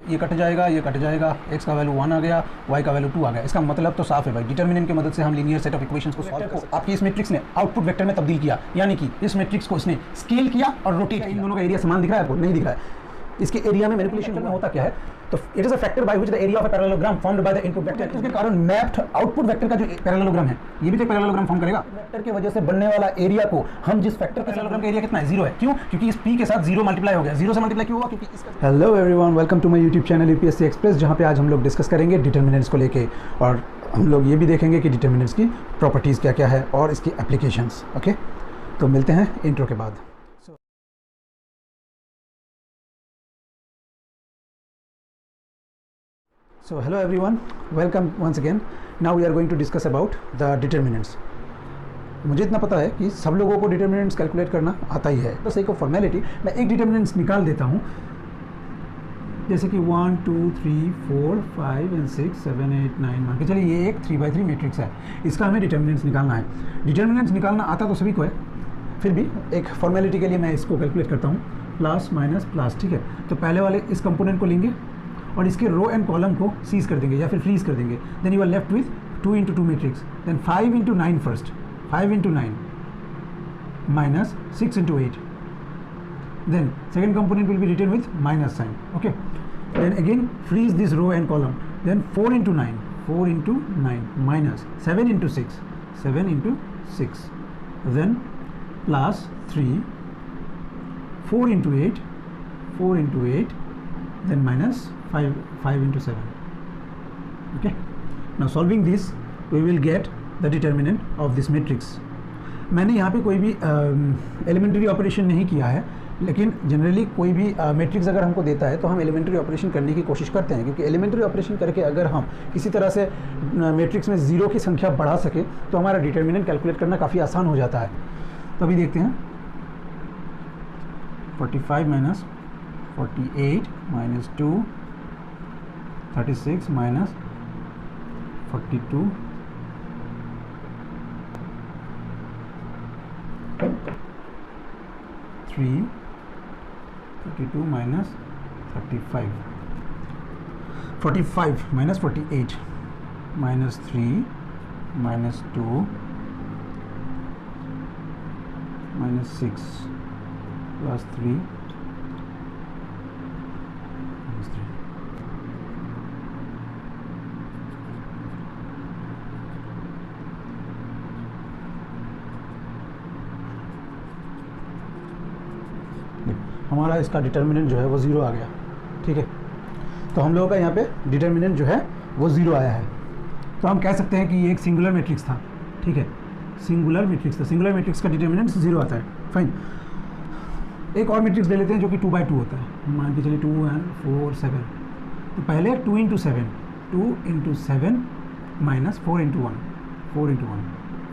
ये कट जाएगा, ये कट जाएगा, x का वैल्यू 1 आ गया, y का वैल्यू 2 आ गया। इसका मतलब तो साफ है भाई, डिटर्मिनेंट की मदद से हम लीनियर सेट ऑफ इक्वेशंस को सॉल्व कर सकते हैं। आपकी इस मैट्रिक्स ने आउटपुट वेक्टर में तब्दील किया, यानी कि इस मैट्रिक्स को इसने स्केल किया और रोटेट किया। इन दोनों का एरिया समान दिख रहा है आपको? नहीं दिख रहा है। इसके एरिया में मैनिपुलेशन करना होता क्या है, तो it is a factor by which the area of a parallelogram formed by the input vector, इसके कारण मैप्ड आउटपुट वेक्टर का जो पैरेललोग्राम है, ये भी तो पैरेललोग्राम फॉर्म करेगा। वेक्टर की वजह से बनने वाला एरिया को हम जिस फैक्टर के पैरेललोग्राम का एरिया कितना है, 0 है। क्यों? क्योंकि इस p के साथ 0 मल्टीप्लाई हो गया। 0 से मल्टीप्लाई क्यों हुआ? क्योंकि इसका। Hello everyone, welcome to my YouTube channel UPSC express, जहां पे आज हम लोग डिस्कस करेंगे डिटर्मिनेंट्स को लेके, और हम लोग ये भी देखेंगे कि डिटर्मिनेंट्स की प्रॉपर्टीज़ क्या क्या है और इसकी एप्लीकेशंस। ओके, तो मिलते हैं इंट्रो के बाद। So hello everyone, welcome once again. Now we are going to discuss about the determinants. मुझे इतना पता है कि सब लोगों को डिटर्मिनेंट्स कैलकुलेट करना आता ही है, तो सही को फॉर्मेलिटी मैं एक डिटर्मिनेंट्स निकाल देता हूँ, जैसे कि 1 2 3 4 5 and 6 7 8 9 मान के चलिए ये एक 3x3 मैट्रिक्स है, इसका हमें डिटर्मिनेंट्स निकालना है। डिटर्मिनेंट्स निकालना आता तो सभी को है, फिर भी एक फॉर्मेलिटी के लिए मैं इसको कैलकुलेट करता हूँ, प्लस माइनस प्लस। ठीक है, तो पहले वाले इस कंपोनेंट को लेंगे और इसके रो एंड कॉलम को सीज कर देंगे या फिर फ्रीज कर देंगे। Then you are left with 2 into 2 matrix, then 5 into 9 first, 5 into 9 minus 6 into 8, then second component will be written with minus sign. Okay, then again freeze this row and column, then 4 into 9 minus 7 into 6 7 into 6, then plus 3 4 into 8 4 into 8, then minus 5 into 7. Okay, now solving this we will get the determinant of this matrix. मैंने यहाँ पे कोई भी elementary operation नहीं किया है, लेकिन generally कोई भी मैट्रिक्स अगर हमको देता है तो हम एलिमेंट्री ऑपरेशन करने की कोशिश करते हैं, क्योंकि एलिमेंट्री ऑपरेशन करके अगर हम किसी तरह से मैट्रिक्स में ज़ीरो की संख्या बढ़ा सके तो हमारा डिटर्मिनेंट कैलकुलेट करना काफ़ी आसान हो जाता है। तो अभी देखते हैं, 45 minus 48 minus 2 36 minus 42 3 32 minus 35 45 minus 48 minus 3 minus 2 minus 6 plus 3 हमारा इसका डिटर्मिनेंट जो है वो 0 आ गया। ठीक है, तो हम लोगों का यहाँ पे डिटर्मिनेंट जो है वो 0 आया है, तो हम कह सकते हैं कि ये एक सिंगुलर मैट्रिक्स था। ठीक है, सिंगुलर मैट्रिक्स था, सिंगुलर मैट्रिक्स का डिटर्मिनेंट 0 आता है। फाइन, एक और मैट्रिक्स ले लेते हैं जो कि 2 by 2 होता है, मान के चलिए 2 and 4 7, तो पहले 2 into 7 2 into 7 minus 4 into 1 4 into 1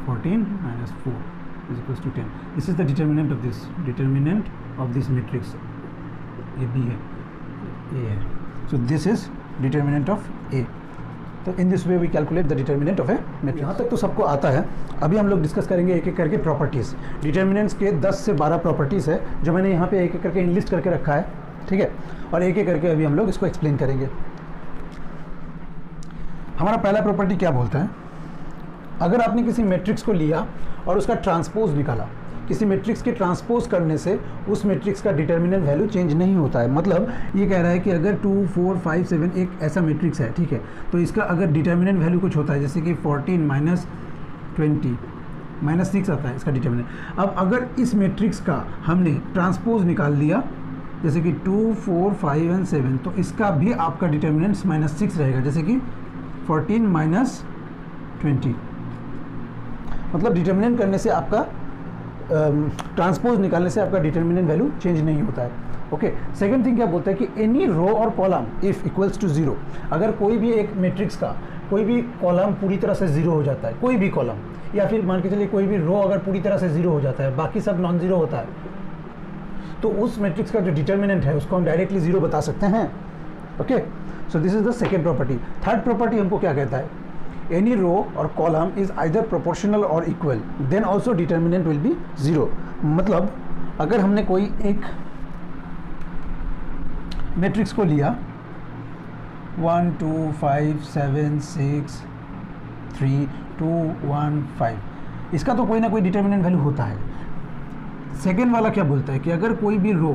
14 minus 4 is equals to 10. This is the determinant of this, determinant of this matrix. ये B है, A है, so this is determinant of A. तो in this way we calculate the determinant of a matrix. यहाँ तक तो सबको आता है। अभी हम लोग डिस्कस करेंगे एक एक करके प्रॉपर्टीज़। डिटर्मिनेंट्स के 10 से 12 प्रॉपर्टीज़ है जो मैंने यहाँ पे एक एक करके इनलिस्ट करके रखा है। ठीक है, और एक एक करके अभी हम लोग इसको एक्सप्लेन करेंगे। हमारा पहला प्रॉपर्टी क्या बोलता है, अगर आपने किसी मैट्रिक्स को लिया और उसका ट्रांसपोज निकाला, किसी मैट्रिक्स के ट्रांसपोज करने से उस मैट्रिक्स का डिटर्मिनेंट वैल्यू चेंज नहीं होता है। मतलब ये कह रहा है कि अगर 2 4 5 7 एक ऐसा मैट्रिक्स है, ठीक है, तो इसका अगर डिटर्मिनेंट वैल्यू कुछ होता है, जैसे कि 14 माइनस 20 माइनस 6 आता है इसका डिटर्मिनेंट। अब अगर इस मैट्रिक्स का हमने ट्रांसपोज निकाल लिया, जैसे कि 2 4 5 and 7, तो इसका भी आपका डिटर्मिनेंट माइनस 6 रहेगा, जैसे कि 14 माइनस 20। मतलब डिटर्मिनेंट करने से आपका ट्रांसपोज निकालने से आपका डिटर्मिनेंट वैल्यू चेंज नहीं होता है। ओके, सेकंड थिंग क्या बोलता है कि एनी रो और कॉलम इफ इक्वल्स टू 0, अगर कोई भी एक मैट्रिक्स का कोई भी कॉलम पूरी तरह से 0 हो जाता है, कोई भी कॉलम, या फिर मान के चलिए कोई भी रो अगर पूरी तरह से 0 हो जाता है, बाकी सब नॉन ज़ीरो होता है, तो उस मैट्रिक्स का जो डिटर्मिनेंट है उसको हम डायरेक्टली 0 बता सकते हैं। Okay, so this is the second property. Third property हमको क्या कहता है, any row or column is either proportional or equal, then also determinant will be 0. मतलब अगर हमने कोई एक मैट्रिक्स को लिया 1 2 5 7 6 3 2 1 5। इसका तो कोई ना कोई डिटर्मिनेंट वैल्यू होता है। सेकेंड वाला क्या बोलता है कि अगर कोई भी रो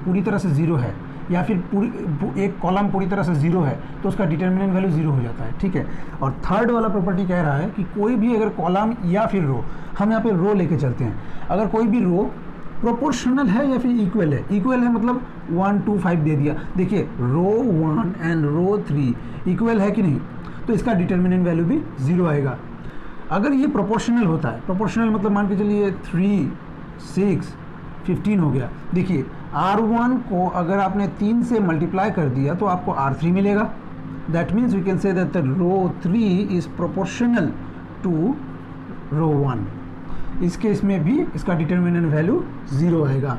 पूरी तरह से ज़ीरो है या फिर एक कॉलम पूरी तरह से ज़ीरो है तो उसका डिटर्मिनेंट वैल्यू ज़ीरो हो जाता है, ठीक है। और थर्ड वाला प्रॉपर्टी कह रहा है कि कोई भी अगर कॉलम या फिर रो, हम यहाँ पे रो लेके चलते हैं, अगर कोई भी रो प्रोपोर्शनल है या फिर इक्वल है, इक्वल है मतलब 1 2 5 दे दिया, देखिए रो 1 एंड रो 3 इक्वल है कि नहीं, तो इसका डिटर्मिनेंट वैल्यू भी ज़ीरो आएगा। अगर ये प्रोपोर्शनल होता है, प्रोपोर्शनल मतलब मान के चलिए 3 6 15 हो गया, देखिए R1 को अगर आपने 3 से मल्टीप्लाई कर दिया तो आपको R3 मिलेगा। That means we can say that the row 3 is proportional to row 1। इस केस में भी इसका डिटर्मिनेंट वैल्यू ज़ीरो आएगा।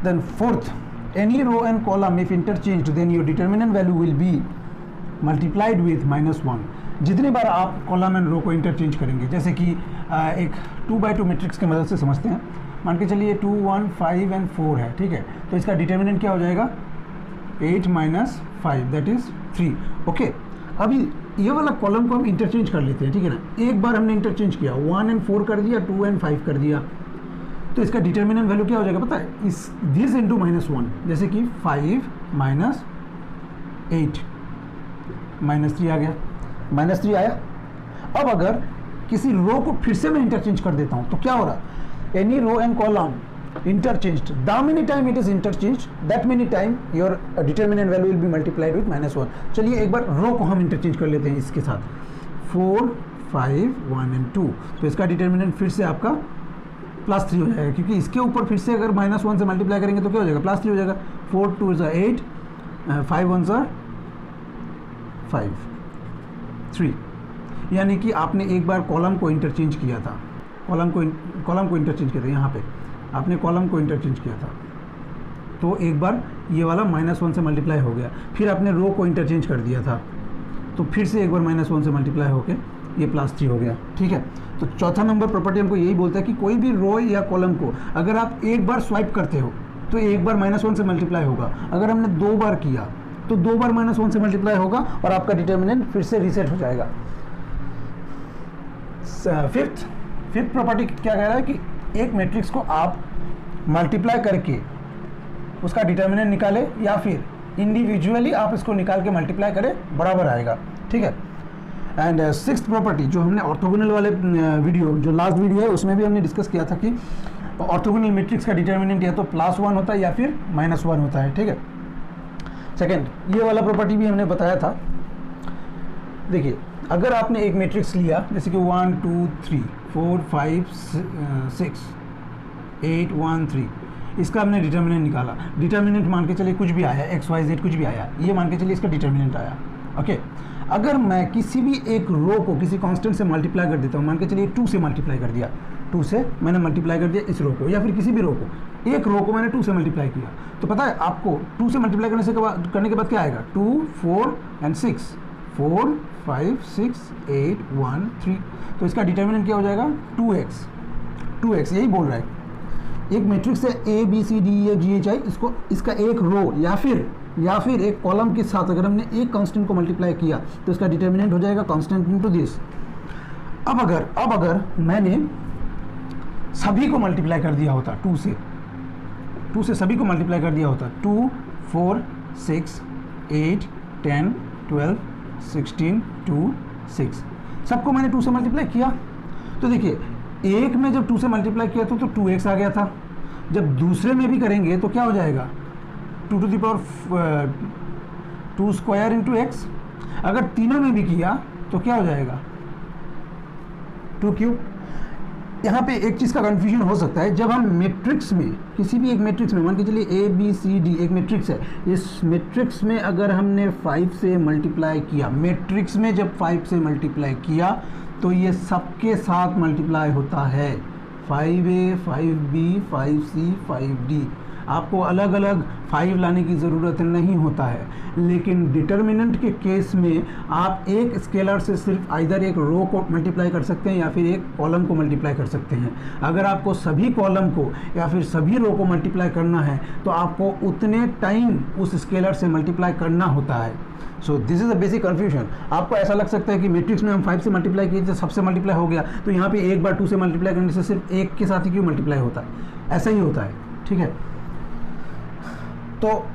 Then fourth, any row and column if interchanged then your determinant value will be multiplied with -1। जितनी बार आप column and रो को interchange करेंगे, जैसे कि एक 2x2 मैट्रिक्स की मदद से समझते हैं, मान के चलिए 2 1 5 एंड 4 है, ठीक है, तो इसका डिटर्मिनेंट क्या हो जाएगा 8 - 5 दैट इज़ 3। ओके, अभी ये वाला कॉलम को हम इंटरचेंज कर लेते हैं, ठीक है ना। एक बार हमने इंटरचेंज किया, 1 एंड 4 कर दिया, 2 एंड 5 कर दिया, तो इसका डिटर्मिनेंट वैल्यू क्या हो जाएगा पता है, इस दिस इंटू -1, जैसे कि 5 - 8 -3 आ गया, -3 आया। अब अगर किसी रो को फिर से मैं इंटरचेंज कर देता हूँ तो क्या हो रहा, any row and column interchanged, the many time it is interchanged, that many time your determinant value will be multiplied with -1। चलिए एक बार रो को हम इंटरचेंज कर लेते हैं इसके साथ, 4 5 1 एंड 2, तो इसका डिटर्मिनेंट फिर से आपका +3 हो जाएगा, क्योंकि इसके ऊपर फिर से अगर -1 से मल्टीप्लाई करेंगे तो क्या हो जाएगा, +3 हो जाएगा। 4 2 = 8, 5 1 = 5 3, यानी कि आपने एक बार कॉलम को इंटरचेंज किया था, कॉलम को इंटरचेंज किया था, यहाँ पे आपने कॉलम को इंटरचेंज किया था, तो एक बार ये वाला -1 से मल्टीप्लाई हो गया, फिर आपने रो को इंटरचेंज कर दिया था, तो फिर से एक बार -1 से मल्टीप्लाई होके ये +3 हो गया, ठीक है। तो चौथा नंबर प्रॉपर्टी हमको यही बोलता है कि कोई भी रो या कॉलम को अगर आप एक बार स्वाइप करते हो तो एक बार -1 से मल्टीप्लाई होगा, अगर हमने 2 बार किया तो 2 बार -1 से मल्टीप्लाई होगा और आपका डिटर्मिनेंट फिर से रीसेट हो जाएगा। फिफ्थ प्रॉपर्टी क्या कह रहा है कि एक मैट्रिक्स को आप मल्टीप्लाई करके उसका डिटर्मिनेंट निकाले या फिर इंडिविजुअली आप इसको निकाल के मल्टीप्लाई करें, बराबर आएगा, ठीक है। एंड सिक्स्थ प्रॉपर्टी जो हमने ऑर्थोगोनल वाले वीडियो, जो लास्ट वीडियो है उसमें भी हमने डिस्कस किया था कि ऑर्थोगोनल मैट्रिक्स का डिटर्मिनेंट या तो +1 होता है या फिर -1 होता है, ठीक है। सेकेंड, ये वाला प्रॉपर्टी भी हमने बताया था। देखिए अगर आपने एक मैट्रिक्स लिया जैसे कि 1 2 3 4 5 6 8 1 3, इसका हमने डिटर्मिनेंट निकाला, डिटर्मिनेंट मान के चलिए कुछ भी आया, XYZ कुछ भी आया, ये मान के चलिए इसका डिटर्मिनेंट आया, ओके। अगर मैं किसी भी एक रो को किसी कांस्टेंट से मल्टीप्लाई कर देता हूँ, मान के चलिए 2 से मल्टीप्लाई कर दिया, 2 से मैंने मल्टीप्लाई कर दिया इस रो को, या फिर किसी भी रो को, एक रो को मैंने 2 से मल्टीप्लाई किया, तो पता है आपको 2 से मल्टीप्लाई करने के बाद क्या आएगा, 2 4 एंड 6, 4 5 6 8 1 3, तो इसका डिटर्मिनेंट क्या हो जाएगा 2x, यही बोल रहा है। एक मैट्रिक्स है ABCDEFGHI, इसको इसका एक रो या फिर एक कॉलम के साथ अगर हमने एक कांस्टेंट को मल्टीप्लाई किया तो इसका डिटर्मिनेंट हो जाएगा कांस्टेंट इनटू दिस। अब अगर मैंने सभी को मल्टीप्लाई कर दिया होता 2 से सभी को मल्टीप्लाई कर दिया होता, 2 4 6 8 10 12 16 2 6, सबको मैंने 2 से मल्टीप्लाई किया, तो देखिए एक में जब 2 से मल्टीप्लाई किया तो 2x आ गया था, जब दूसरे में भी करेंगे तो क्या हो जाएगा 2 to the power 2 square into x, अगर तीनों में भी किया तो क्या हो जाएगा 2 क्यूब। यहाँ पे एक चीज़ का कन्फ्यूजन हो सकता है, जब हम मैट्रिक्स में किसी भी एक मैट्रिक्स में मान के चलिए ABCD एक मैट्रिक्स है, इस मैट्रिक्स में अगर हमने 5 से मल्टीप्लाई किया, मैट्रिक्स में जब 5 से मल्टीप्लाई किया तो ये सबके साथ मल्टीप्लाई होता है, 5A 5B 5C 5D। आपको अलग अलग 5 लाने की ज़रूरत नहीं होता है। लेकिन डिटर्मिनेंट के केस में आप एक स्केलर से सिर्फ आइदर एक रो को मल्टीप्लाई कर सकते हैं या फिर एक कॉलम को मल्टीप्लाई कर सकते हैं। अगर आपको सभी कॉलम को या फिर सभी रो को मल्टीप्लाई करना है तो आपको उतने टाइम उस स्केलर से मल्टीप्लाई करना होता है। So this is a basic confusion. आपको ऐसा लग सकता है कि मैट्रिक्स में हम 5 से मल्टीप्लाई किए तो सबसे मल्टीप्लाई हो गया, तो यहाँ पे एक बार 2 से मल्टीप्लाई करने से सिर्फ एक के साथ ही क्यों मल्टीप्लाई होता है? ऐसा ही होता है, ठीक है। तो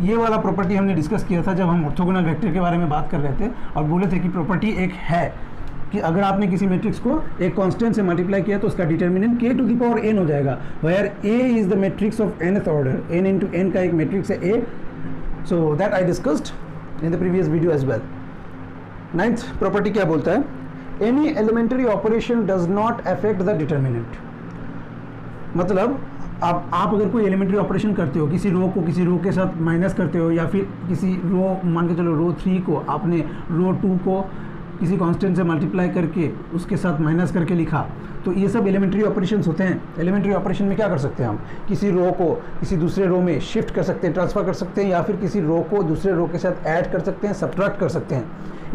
ये वाला प्रॉपर्टी हमने डिस्कस किया था जब हम ऑर्थोगोनल वेक्टर के बारे में बात कर रहे थे और बोले थे कि प्रॉपर्टी एक है कि अगर आपने किसी मैट्रिक्स को एक कांस्टेंट से मल्टीप्लाई किया तो उसका determinant k to the power n हो जाएगा, where a is the matrix of nth order, n into n का एक मैट्रिक्स है a। So that I discussed in the previous video as well. 9th property क्या बोलता है? Any elementary operation does not affect the determinant. मतलब अब आप अगर कोई एलिमेंट्री ऑपरेशन करते हो, किसी रो को किसी रो के साथ माइनस करते हो, या फिर किसी रो मान के चलो रो 3 को आपने रो 2 को किसी कांस्टेंट से मल्टीप्लाई करके उसके साथ माइनस करके लिखा, तो ये सब एलिमेंट्री ऑपरेशंस होते हैं। एलिमेंट्री ऑपरेशन में क्या कर सकते हैं हम? किसी रो को किसी दूसरे रो में शिफ्ट कर सकते हैं, ट्रांसफ़र कर सकते हैं, या फिर किसी रो को दूसरे रो के साथ ऐड कर सकते हैं, सब्ट्रैक्ट कर सकते हैं,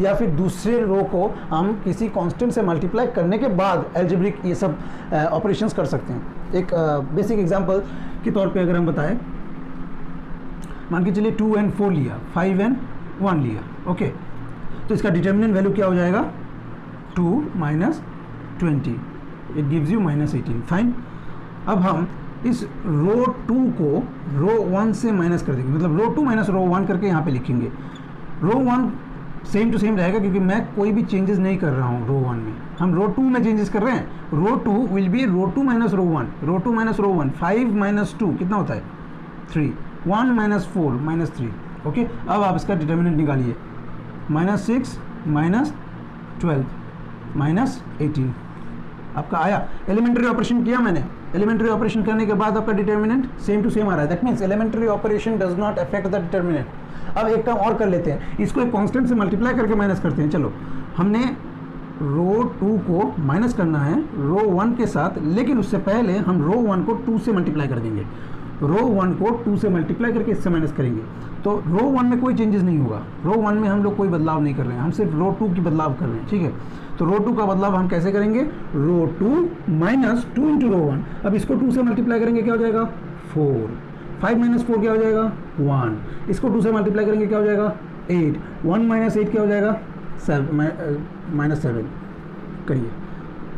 या फिर दूसरे रो को हम किसी कांस्टेंट से मल्टीप्लाई करने के बाद अलजेब्रिक ये सब ऑपरेशंस कर सकते हैं। एक बेसिक एग्जांपल के तौर पे अगर हम बताएं, मान के चलिए 2 and 4 लिया, 5 and 1 लिया, ओके, तो इसका डिटर्मिनेंट वैल्यू क्या हो जाएगा? 2 minus 20, it gives you -18। Fine. अब हम इस रो 2 को रो 1 से माइनस कर देंगे, मतलब रो 2 माइनस रो 1 करके यहाँ पे लिखेंगे। रो 1 सेम टू सेम रहेगा क्योंकि मैं कोई भी चेंजेस नहीं कर रहा हूँ रो 1 में, हम रो 2 में चेंजेस कर रहे हैं। Row 2 will be row 2 minus row 1, row 2 minus row 1, 5 minus 2 कितना होता है? 3, 1 minus 4 minus 3, ओके। अब आप इसका डिटर्मिनेंट निकालिए, -6 -12 -18 आपका आया। एलिमेंट्री ऑपरेशन किया मैंने, एलिमेंट्री ऑपरेशन करने के बाद आपका डिटर्मिनेंट सेम टू सेम आ रहा है। That means elementary operation does not affect the determinant. अब एक काम और कर लेते हैं, इसको एक कांस्टेंट से मल्टीप्लाई करके माइनस करते हैं। चलो, हमने रो 2 को माइनस करना है रो 1 के साथ, लेकिन उससे पहले हम रो 1 को 2 से मल्टीप्लाई कर देंगे। रो 1 को 2 से मल्टीप्लाई करके इससे माइनस करेंगे, तो रो 1 में कोई चेंजेस नहीं होगा। रो 1 में हम लोग कोई बदलाव नहीं कर रहे हैं, हम सिर्फ रो 2 की बदलाव कर रहे हैं, ठीक है। तो रो 2 का बदलाव हम कैसे करेंगे? रो 2 माइनस 2 इंटू रो 1। अब इसको 2 से मल्टीप्लाई करेंगे, क्या हो जाएगा? 4। 5 माइनस 4 क्या हो जाएगा? 1। इसको 2 से मल्टीप्लाई करेंगे, क्या हो जाएगा? 8। 1 माइनस 8 क्या हो जाएगा? -7। करिए,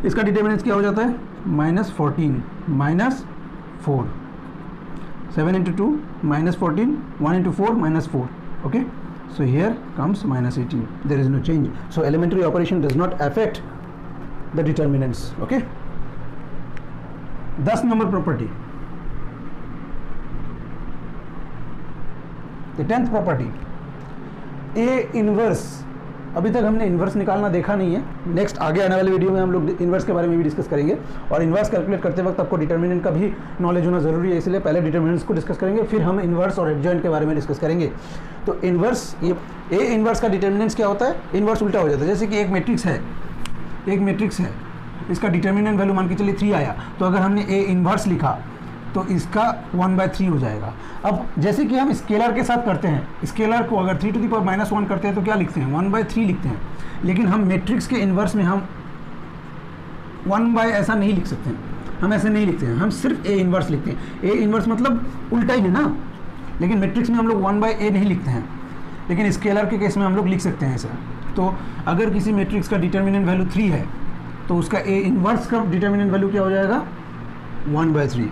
इसका डिटर्मिनेंट क्या हो जाता है? -14 -4। 7 into 2 -14, 1 into 4 -4, okay. So here comes -18. There is no change. So elementary operation does not affect the determinants, okay. 10 number property, the 10th property, A inverse। अभी तक हमने इन्वर्स निकालना देखा नहीं है, नेक्स्ट आगे आने वाले वीडियो में हम लोग इन्वर्स के बारे में भी डिस्कस करेंगे। और इन्वर्स कैलकुलेट करते वक्त आपको डिटर्मिनेंट का भी नॉलेज होना जरूरी है, इसलिए पहले डिटर्मिनेंट्स को डिस्कस करेंगे, फिर हम इन्वर्स और एडजॉइंट के बारे में डिस्कस करेंगे। तो इन्वर्स, ये ए इन्वर्स का डिटर्मिनेंट्स क्या होता है? इन्वर्स उल्टा हो जाता है। जैसे कि एक मैट्रिक्स है, इसका डिटर्मिनेंट वैल्यू मान के चलिए 3 आया, तो अगर हमने ए इन्वर्स लिखा तो इसका 1/3 हो जाएगा। अब जैसे कि हम स्केलर के साथ करते हैं, स्केलर को अगर 3 to the power -1 करते हैं तो क्या लिखते हैं? 1/3 लिखते हैं। लेकिन हम मैट्रिक्स के इन्वर्स में हम 1 ऐसा नहीं लिख सकते हैं, हम ऐसे नहीं लिखते हैं, हम सिर्फ ए इन्वर्स लिखते हैं। ए इन्वर्स मतलब उल्टा ही है ना, लेकिन मैट्रिक्स में हम लोग 1/a नहीं लिखते हैं, लेकिन स्केलर के केस में हम लोग लिख सकते हैं ऐसा। तो अगर किसी मैट्रिक्स का डिटर्मिनेंट वैल्यू 3 है तो उसका ए इन्वर्स का डिटर्मिनेंट वैल्यू क्या हो जाएगा? 1/3।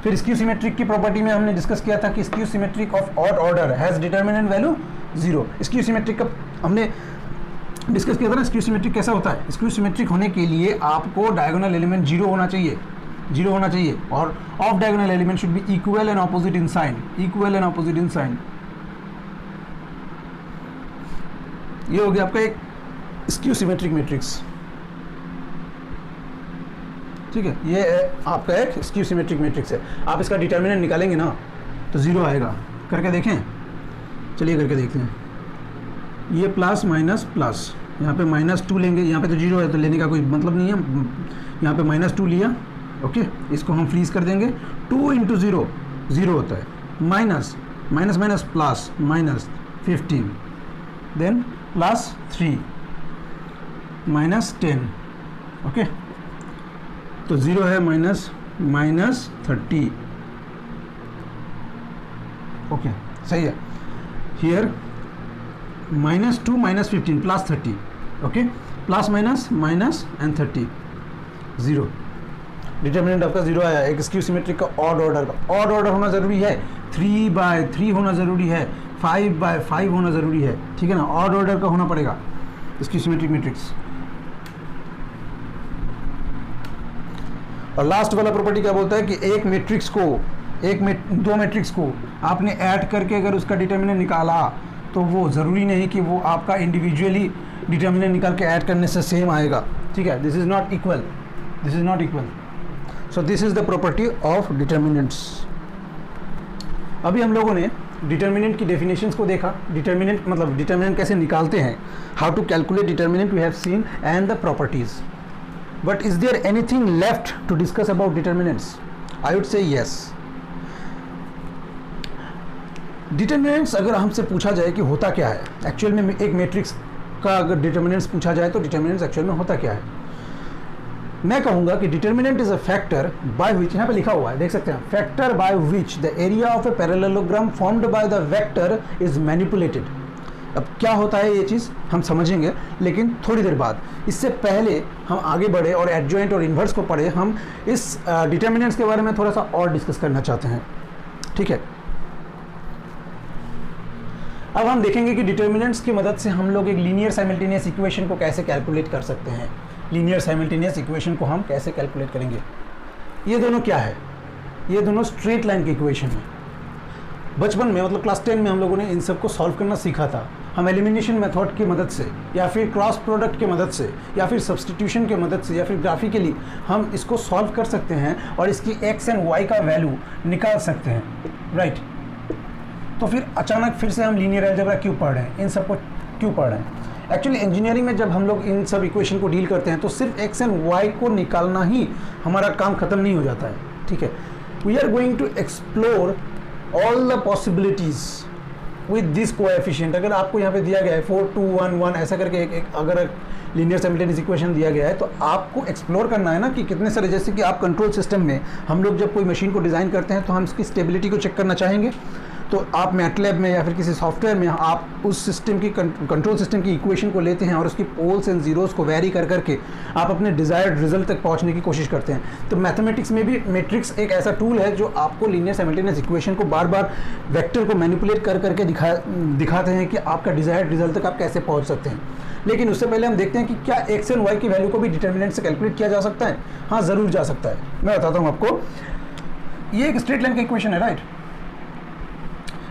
फिर स्क्यू सिमेट्रिक की प्रॉपर्टी में हमने डिस्कस किया था कि skew symmetric of odd order has determinant value 0। Skew symmetric का हमने डिस्कस किया था ना, स्क्यू सिमेट्रिक कैसा होता है? स्क्यू सिमेट्रिक होने के लिए आपको डायगोनल एलिमेंट 0 होना चाहिए, 0 होना चाहिए, और off diagonal element should be equal and opposite in sign, equal and opposite in sign. ये हो गया आपका एक स्क्यू सिमेट्रिक मैट्रिक्स, ठीक है। ये आपका एक स्क्यू सिमेट्रिक मैट्रिक्स है। आप इसका डिटर्मिनेंट निकालेंगे ना तो 0 आएगा। करके देखें, चलिए करके देखते हैं। ये प्लस माइनस प्लस, यहाँ पे -2 लेंगे, यहाँ पे तो 0 है तो लेने का कोई मतलब नहीं है। यहाँ पे -2 लिया, ओके, इसको हम फ्रीज कर देंगे। 2 into 0 0 होता है, minus minus minus plus minus 15, then plus 3 minus 10, okay. तो 0 है माइनस माइनस 30, ओके सही है। Here -2 minus 15 plus 30, okay, plus minus minus and 30, 0। Determinant आपका 0 आया। एक स्क्यू सिमेट्रिक का ऑड ऑर्डर का, ऑड ऑर्डर होना ज़रूरी है, 3/3 होना ज़रूरी है, 5/5 होना ज़रूरी है, ठीक है ना, ऑड ऑर्डर का होना पड़ेगा स्क्यू सिमेट्रिक मैट्रिक्स। और लास्ट वाला प्रॉपर्टी क्या बोलता है कि एक मैट्रिक्स को, दो मैट्रिक्स को आपने ऐड करके अगर उसका डिटर्मिनेंट निकाला तो वो ज़रूरी नहीं कि वो आपका इंडिविजुअली डिटर्मिनेंट निकाल के ऐड करने से सेम आएगा, ठीक है। This is not equal, this is not equal. So this is the property of determinants. अभी हम लोगों ने डिटर्मिनेंट की डेफिनेशंस को देखा, डिटर्मिनेंट मतलब डिटर्मिनेंट कैसे निकालते हैं, how to calculate determinant we have seen, and the properties. But is there anything left to discuss about determinants? I would say yes. Determinants अगर हमसे पूछा जाए कि होता क्या है एक्चुअल में, एक मैट्रिक्स का अगर डिटर्मिनेंट्स पूछा जाए तो डिटर्मिनेंट्स एक्चुअल में होता क्या है, मैं कहूंगा कि determinant is a factor by which, यहाँ पे लिखा हुआ है देख सकते हैं, factor by which the area of a parallelogram formed by the vector is manipulated. अब क्या होता है ये चीज़ हम समझेंगे लेकिन थोड़ी देर बाद। इससे पहले हम आगे बढ़े और एडजॉइंट और इन्वर्स को पढ़े, हम इस डिटर्मिनेंट्स के बारे में थोड़ा सा और डिस्कस करना चाहते हैं, ठीक है। अब हम देखेंगे कि डिटर्मिनेंट्स की मदद से हम लोग एक लीनियर साइमल्टेनियस इक्वेशन को कैसे कैलकुलेट कर सकते हैं। लीनियर साइमल्टेनियस इक्वेशन को हम कैसे कैलकुलेट करेंगे। ये दोनों क्या है? ये दोनों स्ट्रेट लाइन की इक्वेशन है। बचपन में मतलब क्लास 10 में हम लोगों ने इन सब को सॉल्व करना सीखा था। हम एलिमिनेशन मेथड की मदद से या फिर क्रॉस प्रोडक्ट की मदद से या फिर सब्सटीट्यूशन की मदद से या फिर ग्राफिकली हम इसको सॉल्व कर सकते हैं और इसकी एक्स एंड वाई का वैल्यू निकाल सकते हैं, राइट। तो फिर अचानक फिर से हम लीनियर अलजेब्रा क्यों पढ़ रहे हैं, इन सब को क्यों पढ़ रहे हैं? एक्चुअली इंजीनियरिंग में जब हम लोग इन सब इक्वेशन को डील करते हैं तो सिर्फ एक्स एंड वाई को निकालना ही हमारा काम खत्म नहीं हो जाता है, ठीक है। We are going to explore all the possibilities with this coefficient. अगर आपको यहाँ पे दिया गया है 4 2 1 1 ऐसा करके एक अगर लीनियर साइमल्टेनियस इक्वेशन दिया गया है तो आपको एक्सप्लोर करना है ना कि कितने सारे, जैसे कि आप कंट्रोल सिस्टम में, हम लोग जब कोई मशीन को डिज़ाइन करते हैं तो हम इसकी स्टेबिलिटी को चेक करना चाहेंगे। तो आप मैटलैब में या फिर किसी सॉफ्टवेयर में आप उस सिस्टम की कंट्रोल सिस्टम की इक्वेशन को लेते हैं और उसकी पोल्स एंड जीरोस को वेरी कर करके आप अपने डिज़ायर्ड रिजल्ट तक पहुंचने की कोशिश करते हैं। तो मैथमेटिक्स में भी मैट्रिक्स एक ऐसा टूल है जो आपको लीनियर साइमल्टेनियस इक्वेशन को बार बार वेक्टर को मैनिपुलेट कर करके दिखाते हैं कि आपका डिज़ायर्ड रिजल्ट तक आप कैसे पहुँच सकते हैं। लेकिन उससे पहले हम देखते हैं कि क्या एक्स एंड वाई की वैल्यू को भी डिटर्मिनेंट से कैलकुलेट किया जा सकता है। हाँ, ज़रूर जा सकता है। मैं बताता हूँ आपको। ये एक स्ट्रेट लाइन का इक्वेशन है, राइट।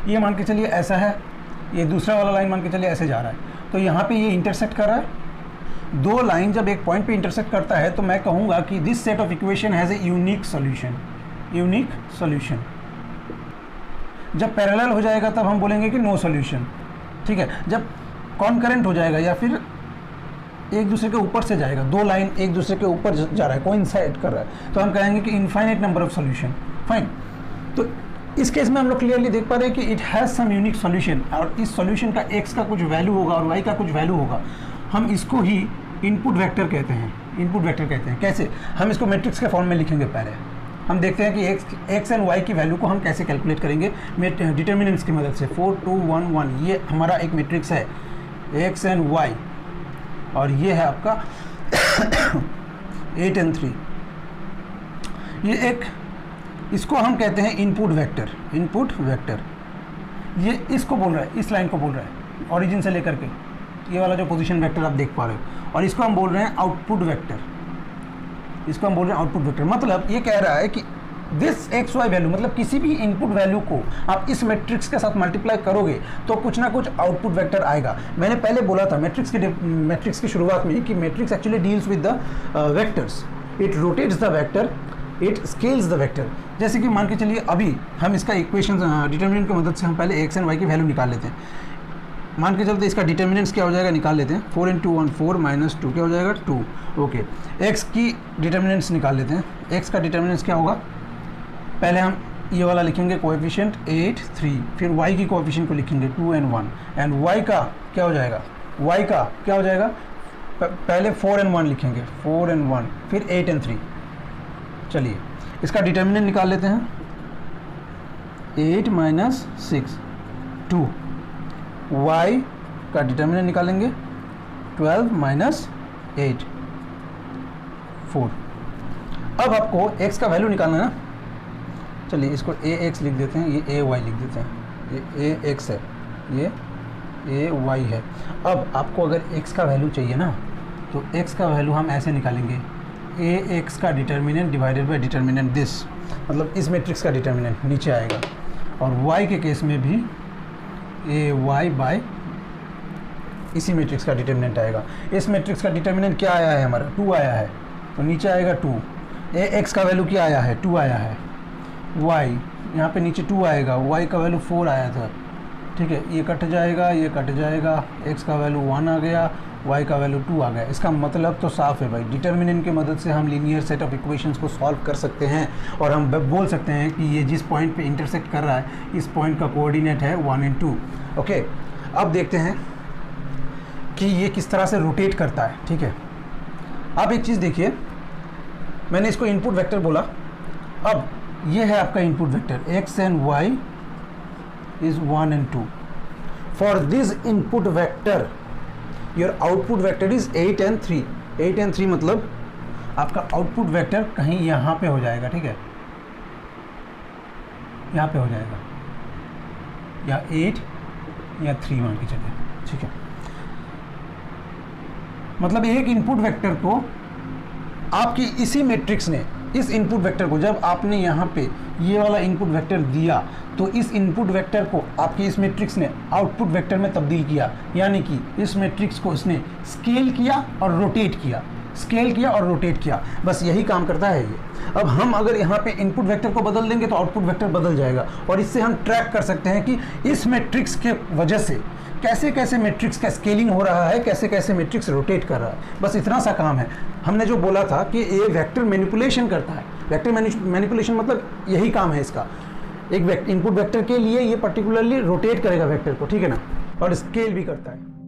ये मान के चलिए ऐसा है, ये दूसरा वाला लाइन मान के चलिए ऐसे जा रहा है, तो यहाँ पे ये इंटरसेक्ट कर रहा है। दो लाइन जब एक पॉइंट पे इंटरसेक्ट करता है तो मैं कहूँगा कि this set of equation has a unique solution. Unique solution जब पैरेलल हो जाएगा तब हम बोलेंगे कि नो सॉल्यूशन, ठीक है। जब कॉन्करेंट हो जाएगा या फिर एक दूसरे के ऊपर से जाएगा, दो लाइन एक दूसरे के ऊपर जा रहा है, कोइंसाइड कर रहा है, तो हम कहेंगे कि infinite number of solution. Fine. तो इस केस में हम लोग क्लियरली देख पा रहे हैं कि it has some unique solution, और इस सॉल्यूशन का एक्स का कुछ वैल्यू होगा और वाई का कुछ वैल्यू होगा। हम इसको ही इनपुट वेक्टर कहते हैं। इनपुट वेक्टर कहते हैं। कैसे? हम इसको मैट्रिक्स के फॉर्म में लिखेंगे। पहले हम देखते हैं कि एक्स एंड वाई की वैल्यू को हम कैसे कैलकुलेट करेंगे डिटर्मिनेंट्स की मदद से। 4 2 1 1 ये हमारा एक मैट्रिक्स है, एक्स एंड वाई, और ये है आपका 8 and 3। ये एक, इसको हम कहते हैं इनपुट वेक्टर। इनपुट वेक्टर ये इसको बोल रहा है, इस लाइन को बोल रहा है, ओरिजिन से लेकर के ये वाला जो पोजीशन वेक्टर आप देख पा रहे हो, और इसको हम बोल रहे हैं आउटपुट वेक्टर। इसको हम बोल रहे हैं आउटपुट वेक्टर। मतलब ये कह रहा है कि दिस एक्स वाई वैल्यू, मतलब किसी भी इनपुट वैल्यू को आप इस मैट्रिक्स के साथ मल्टीप्लाई करोगे तो कुछ ना कुछ आउटपुट वेक्टर आएगा। मैंने पहले बोला था मैट्रिक्स की शुरुआत में कि matrix actually deals with the vectors. It rotates the vector, it scales the vector. जैसे कि मान के चलिए अभी हम इसका इक्वेशन डिटर्मिनेंट की मदद से हम पहले एक्स एंड वाई की वैल्यू निकाल लेते हैं। मान के चलते इसका डिटर्मिनेंट्स क्या हो जाएगा, निकाल लेते हैं। 4 × 1 4 - 2 क्या हो जाएगा 2। ओके, एक्स की डिटर्मिनेंट्स निकाल लेते हैं। एक्स का डिटर्मिनेंट्स क्या होगा, पहले हम ये वाला लिखेंगे कोएफिशिएंट 8 3, फिर y की कोएफिशिएंट को लिखेंगे 2 and 1, एंड y का क्या हो जाएगा, y का क्या हो जाएगा, पहले 4 and 1 लिखेंगे, 4 and 1, फिर 8 and 3। चलिए इसका डिटर्मिनेंट निकाल लेते हैं। 8 माइनस 6 2, y का डिटर्मिनेंट निकालेंगे 12 माइनस 8 4। अब आपको x का वैल्यू निकालना है ना, चलिए इसको ax लिख देते हैं, ये ay लिख देते हैं, ये ax है, ये ay है। अब आपको अगर x का वैल्यू चाहिए ना, तो x का वैल्यू हम ऐसे निकालेंगे, ax का determinant divided by determinant this, मतलब इस मैट्रिक्स का डिटर्मिनेंट नीचे आएगा, और y के केस में भी ay बाय इसी मैट्रिक्स का डिटर्मिनेंट आएगा। इस मैट्रिक्स का डिटर्मिनेंट क्या आया है हमारा, 2 आया है, तो नीचे आएगा 2। ax का वैल्यू क्या आया है, 2 आया है। y यहाँ पे नीचे 2 आएगा, y का वैल्यू 4 आया था, ठीक है, ये कट जाएगा, ये कट जाएगा, x का वैल्यू 1 आ गया, y का वैल्यू 2 आ गया। इसका मतलब तो साफ है भाई, डिटर्मिनेंट की मदद से हम लीनियर सेट ऑफ इक्वेशंस को सॉल्व कर सकते हैं, और हम बोल सकते हैं कि ये जिस पॉइंट पे इंटरसेक्ट कर रहा है, इस पॉइंट का कोऑर्डिनेट है 1 and 2। ओके, अब देखते हैं कि ये किस तरह से रोटेट करता है। ठीक है, आप एक चीज़ देखिए, मैंने इसको इनपुट वेक्टर बोला, अब ये है आपका input vector x and y is 1 and 2। For this input vector your output vector is 8 and 3। 8 and 3 मतलब आपका आउटपुट वेक्टर कहीं यहाँ पे हो जाएगा, ठीक है, यहाँ पे हो जाएगा, या 8 या 3 मान के चलिए, ठीक है। मतलब एक इनपुट वेक्टर को आपकी इसी मैट्रिक्स ने, इस इनपुट वेक्टर को जब आपने यहाँ पे ये वाला इनपुट वेक्टर दिया, तो इस इनपुट वेक्टर को आपकी इस मैट्रिक्स ने आउटपुट वेक्टर में तब्दील किया, यानी कि इस मैट्रिक्स को इसने स्केल किया और रोटेट किया, स्केल किया और रोटेट किया, बस यही काम करता है ये। अब हम अगर यहाँ पे इनपुट वेक्टर को बदल देंगे तो आउटपुट वेक्टर बदल जाएगा, और इससे हम ट्रैक कर सकते हैं कि इस मैट्रिक्स के वजह से कैसे कैसे मैट्रिक्स का स्केलिंग हो रहा है, कैसे कैसे मैट्रिक्स रोटेट कर रहा है। बस इतना सा काम है। हमने जो बोला था कि ये वेक्टर मैनिपुलेशन करता है, वेक्टर मैनिपुलेशन मतलब यही काम है इसका। एक इनपुट वेक्टर के लिए ये पर्टिकुलरली रोटेट करेगा वेक्टर को, ठीक है ना, और स्केल भी करता है।